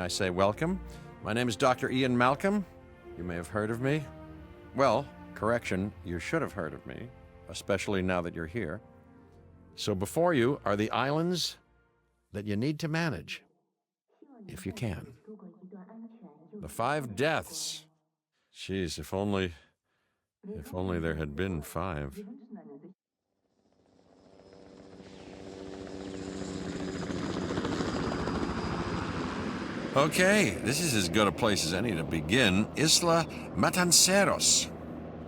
I say welcome. My name is Dr. Ian Malcolm. You may have heard of me. Well, correction, you should have heard of me, especially now that you're here. So before you are the islands that you need to manage, if you can. The 5 deaths. Jeez, if only there had been 5. Okay, this is as good a place as any to begin. Isla Matanceros.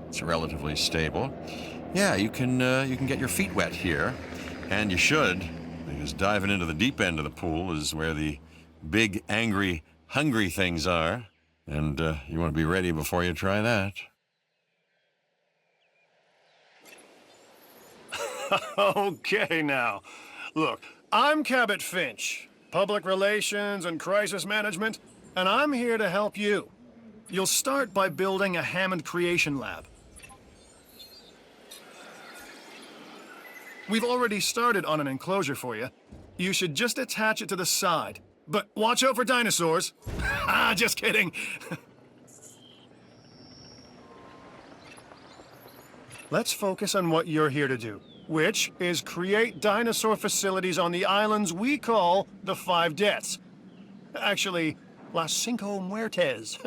It's relatively stable. Yeah, you can get your feet wet here, and you should, because diving into the deep end of the pool is where the big, angry, hungry things are, and you want to be ready before you try that. Okay, now. Look, I'm Cabot Finch, Public Relations and Crisis Management, and I'm here to help you. You'll start by building a Hammond Creation Lab. We've already started on an enclosure for you. You should just attach it to the side. But watch out for dinosaurs. Ah, just kidding. Let's focus on what you're here to do, which is create dinosaur facilities on the islands we call the 5 Deaths. Actually, Las Cinco Muertes,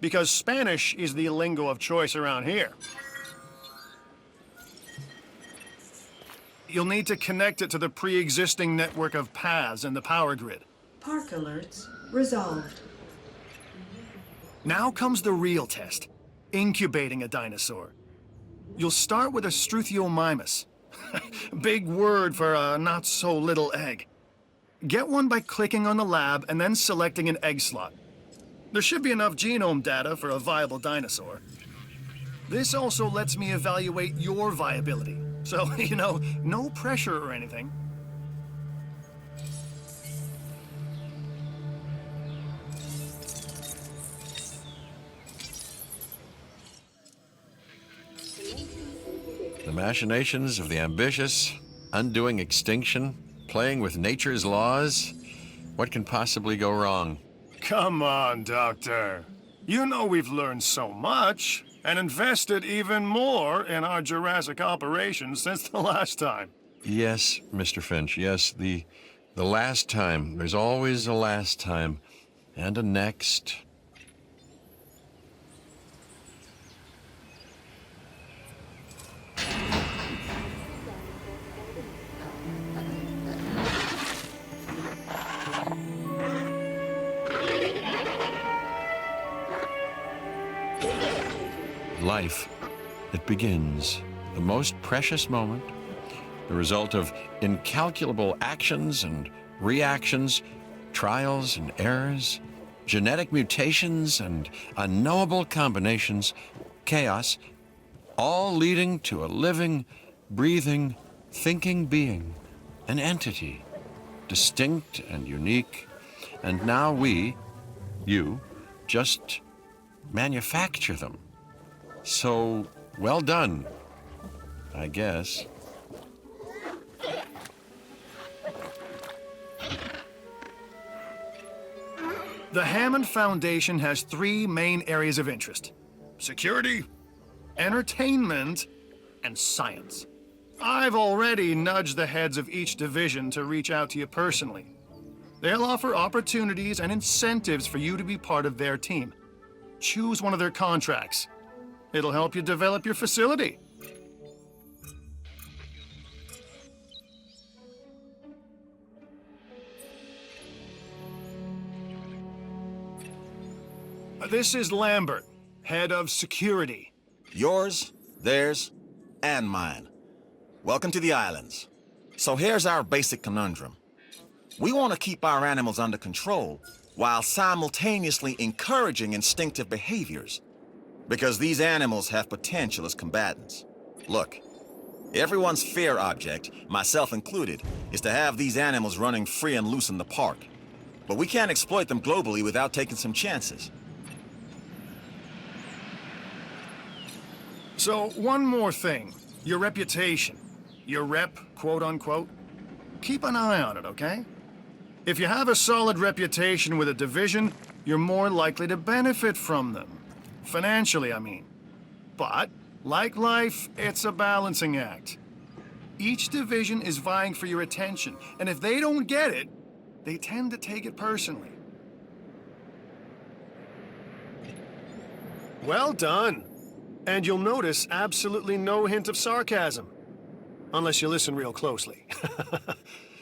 because Spanish is the lingo of choice around here. You'll need to connect it to the pre-existing network of paths in the power grid. Park alerts resolved. Now comes the real test, incubating a dinosaur. You'll start with a Struthiomimus. Big word for a not-so-little egg. Get one by clicking on the lab and then selecting an egg slot. There should be enough genome data for a viable dinosaur. This also lets me evaluate your viability. So, you know, no pressure or anything. The machinations of the ambitious, undoing extinction, playing with nature's laws. What can possibly go wrong? Come on, Doctor. You know we've learned so much and invested even more in our Jurassic operations since the last time. Yes, Mr. Finch, yes, the last time. There's always a last time, and a next. Life, it begins, the most precious moment, the result of incalculable actions and reactions, trials and errors, genetic mutations and unknowable combinations, chaos, all leading to a living, breathing, thinking being, an entity, distinct and unique, and now we, you, just manufacture them. So, well done, I guess. The Hammond Foundation has 3 main areas of interest: security, entertainment, and science. I've already nudged the heads of each division to reach out to you personally. They'll offer opportunities and incentives for you to be part of their team. Choose one of their contracts. It'll help you develop your facility. This is Lambert, head of security. Yours, theirs, and mine. Welcome to the islands. So here's our basic conundrum. We want to keep our animals under control while simultaneously encouraging instinctive behaviors. Because these animals have potential as combatants. Look, everyone's fear object, myself included, is to have these animals running free and loose in the park. But we can't exploit them globally without taking some chances. So, one more thing. Your reputation. Your rep, quote-unquote. Keep an eye on it, okay? If you have a solid reputation with a division, you're more likely to benefit from them. Financially, I mean. But, like life, it's a balancing act. Each division is vying for your attention, and if they don't get it, they tend to take it personally. Well done. And you'll notice absolutely no hint of sarcasm. Unless you listen real closely.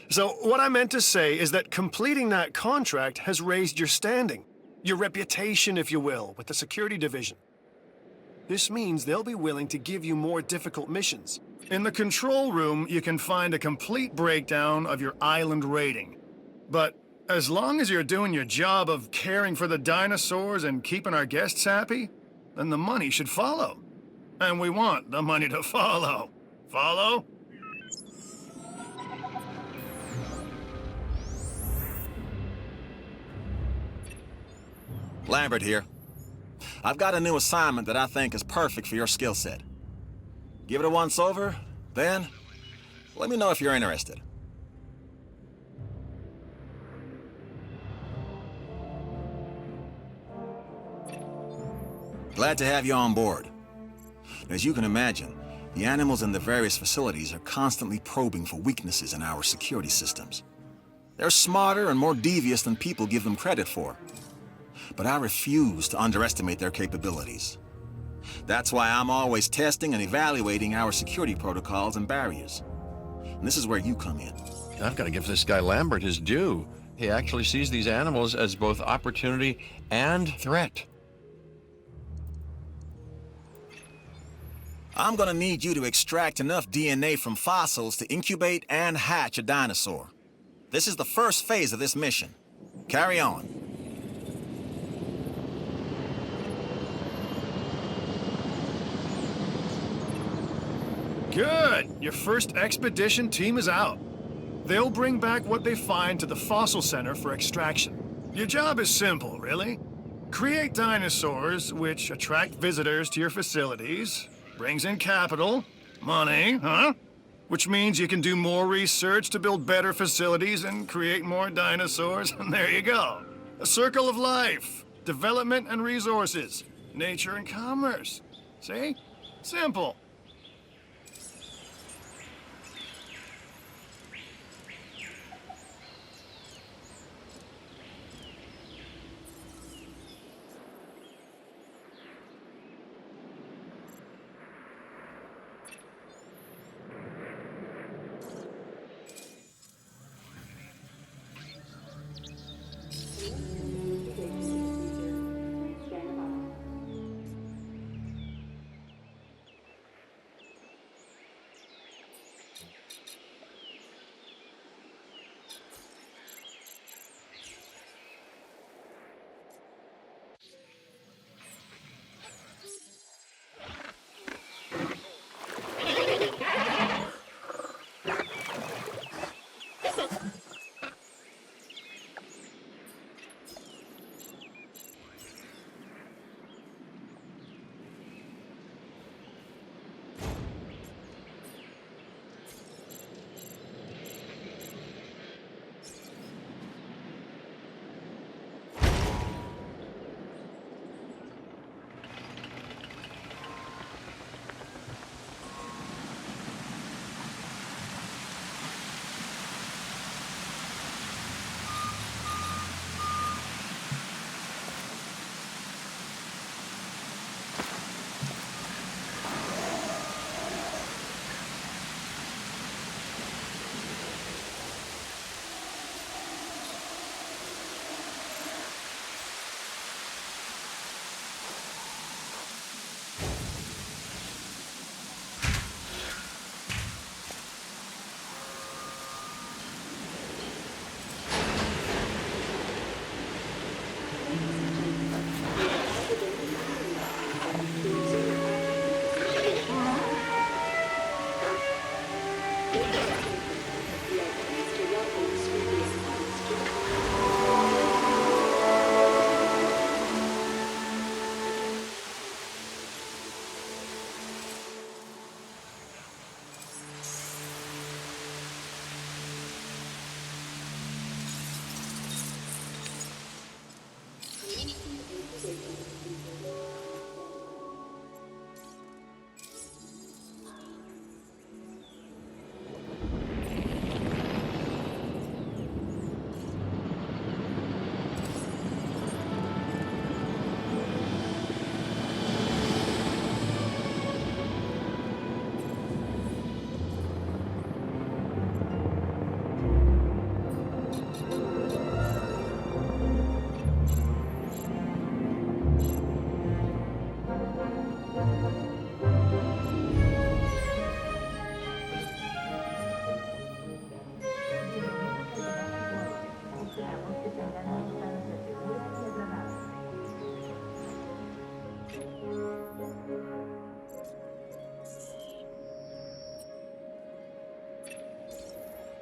So, what I meant to say is that completing that contract has raised your standing. Your reputation, if you will, with the security division. This means they'll be willing to give you more difficult missions. In the control room, you can find a complete breakdown of your island rating. But as long as you're doing your job of caring for the dinosaurs and keeping our guests happy, then the money should follow. And we want the money to follow. Follow? Lambert here. I've got a new assignment that I think is perfect for your skill set. Give it a once over, then let me know if you're interested. Glad to have you on board. As you can imagine, the animals in the various facilities are constantly probing for weaknesses in our security systems. They're smarter and more devious than people give them credit for. But I refuse to underestimate their capabilities. That's why I'm always testing and evaluating our security protocols and barriers. And this is where you come in. I've got to give this guy Lambert his due. He actually sees these animals as both opportunity and threat. I'm gonna need you to extract enough DNA from fossils to incubate and hatch a dinosaur. This is the first phase of this mission. Carry on. Good! Your first expedition team is out. They'll bring back what they find to the fossil center for extraction. Your job is simple, really. Create dinosaurs, which attract visitors to your facilities, brings in capital, money, huh? Which means you can do more research to build better facilities and create more dinosaurs, and there you go. A circle of life, development and resources, nature and commerce. See? Simple.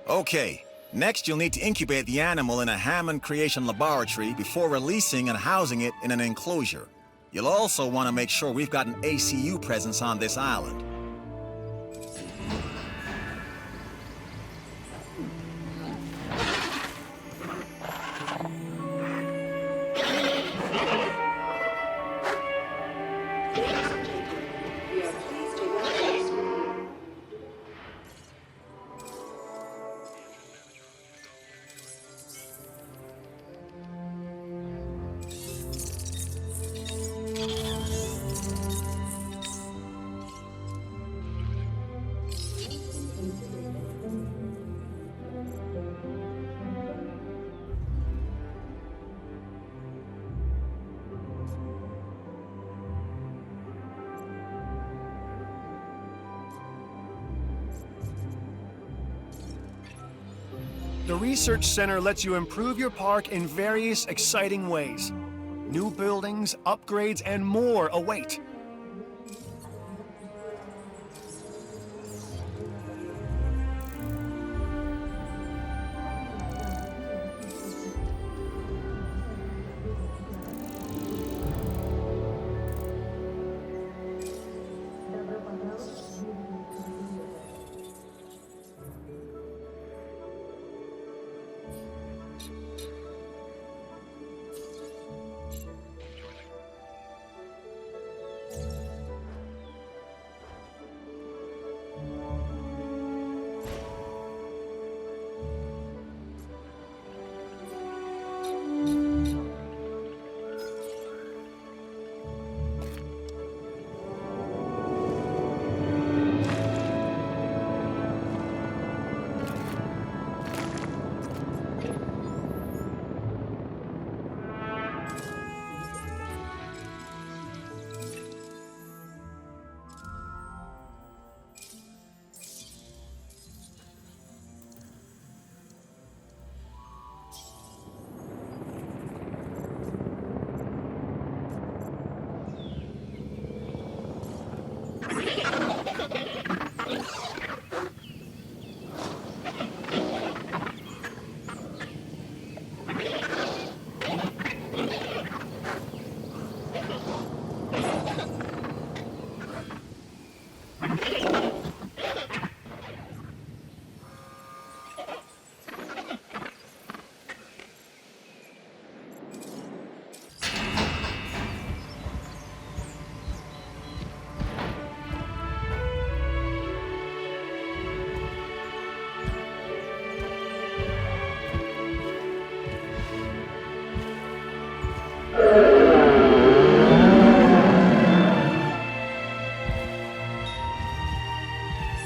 Okay, next you'll need to incubate the animal in a Hammond creation laboratory before releasing and housing it in an enclosure. You'll also want to make sure we've got an ACU presence on this island. We are pleased to welcome you. The Research Center lets you improve your park in various exciting ways. New buildings, upgrades, and more await.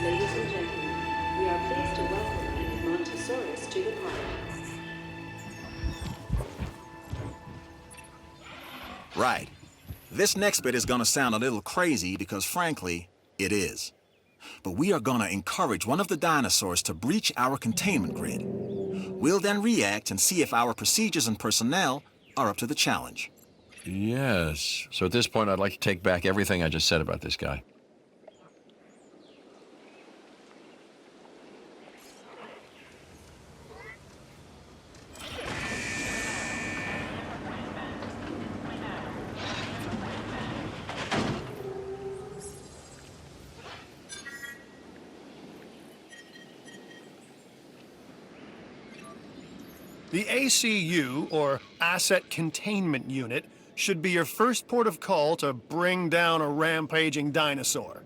Ladies and gentlemen, we are pleased to welcome an Montosaurus to the park. Right. This next bit is gonna sound a little crazy because frankly, it is. But we are gonna encourage one of the dinosaurs to breach our containment grid. We'll then react and see if our procedures and personnel are up to the challenge. Yes. So at this point, I'd like to take back everything I just said about this guy. The ACU, or Asset Containment Unit, should be your first port of call to bring down a rampaging dinosaur.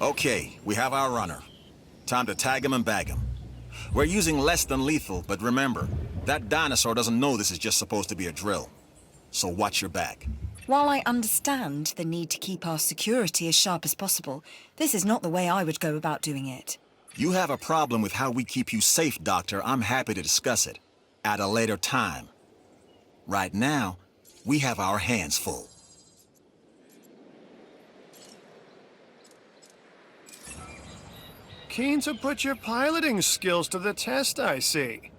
Okay, we have our runner. Time to tag him and bag him. We're using less than lethal, but remember, that dinosaur doesn't know this is just supposed to be a drill. So watch your back. While I understand the need to keep our security as sharp as possible, this is not the way I would go about doing it. You have a problem with how we keep you safe, Doctor. I'm happy to discuss it at a later time. Right now, we have our hands full. Keen to put your piloting skills to the test, I see.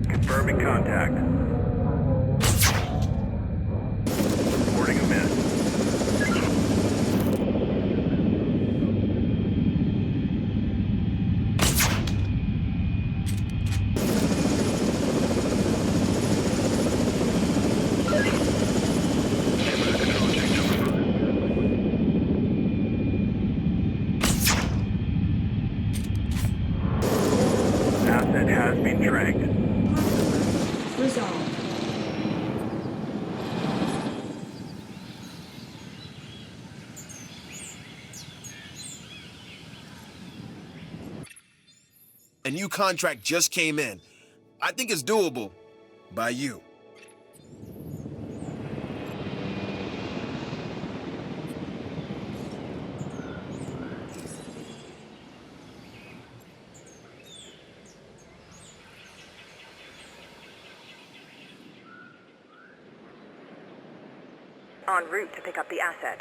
Confirming contact. Reporting a miss. Asset has been tracked. Resolved. A new contract just came in. I think it's doable. By you. En route to pick up the asset.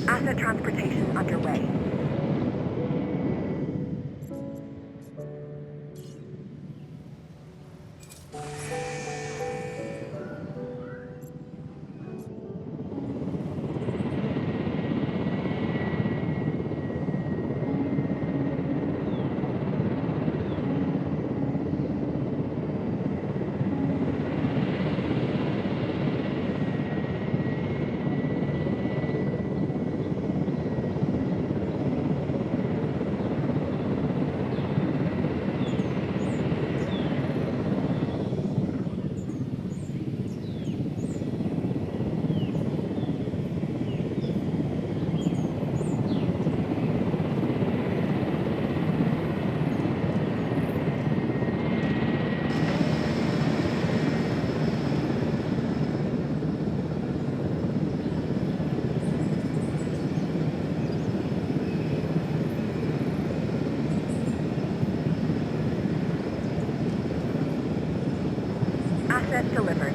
Asset transportation underway. Asset delivered.